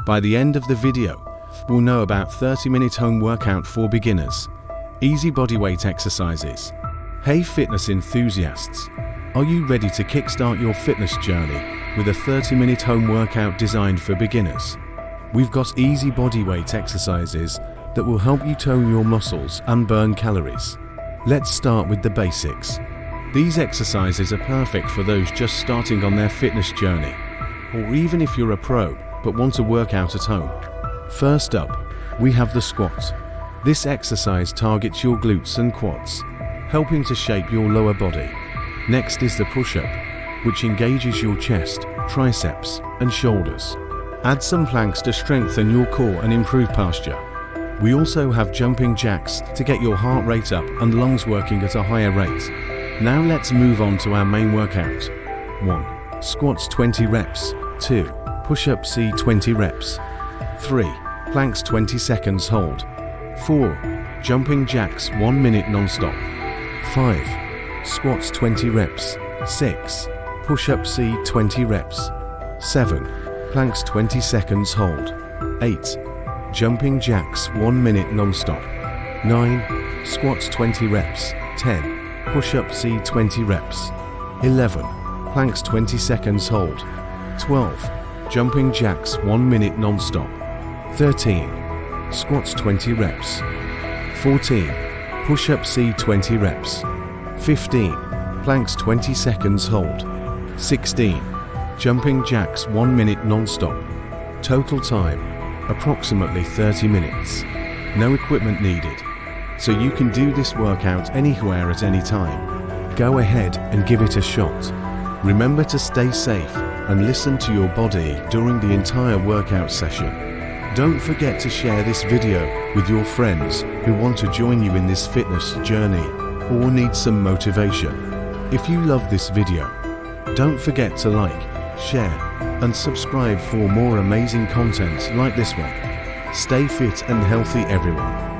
By the end of the video, we'll know about 30-minute home workout for beginners, easy bodyweight exercises. Hey fitness enthusiasts, are you ready to kickstart your fitness journey with a 30-minute home workout designed for beginners? We've got easy bodyweight exercises that will help you tone your muscles and burn calories. Let's start with the basics. These exercises are perfect for those just starting on their fitness journey, or even if you're a pro but want to work out at home. First up, we have the squat. This exercise targets your glutes and quads, helping to shape your lower body. Next is the push-up, which engages your chest, triceps, and shoulders. Add some planks to strengthen your core and improve posture. We also have jumping jacks to get your heart rate up and lungs working at a higher rate. Now let's move on to our main workout. 1. Squats 20 reps. 2. Push-ups 20 reps. 3. Planks 20 seconds hold. 4. Jumping jacks 1 minute non-stop. 5. Squats 20 reps. 6. Push-ups 20 reps. 7. Planks 20 seconds hold. 8. Jumping jacks 1 minute non-stop. 9. Squats 20 reps. 10. Push-ups 20 reps. 11. Planks 20 seconds hold. 12. Jumping jacks 1 minute non-stop. 13. Squats 20 reps. 14. Push-ups 20 reps. 15. Planks 20 seconds hold. 16. Jumping jacks 1 minute non-stop. Total time, approximately 30 minutes. No equipment needed, so you can do this workout anywhere at any time. Go ahead and give it a shot. Remember to stay safe and listen to your body during the entire workout session. Don't forget to share this video with your friends who want to join you in this fitness journey or need some motivation. If you love this video, don't forget to like, share, and subscribe for more amazing content like this one. Stay fit and healthy, everyone.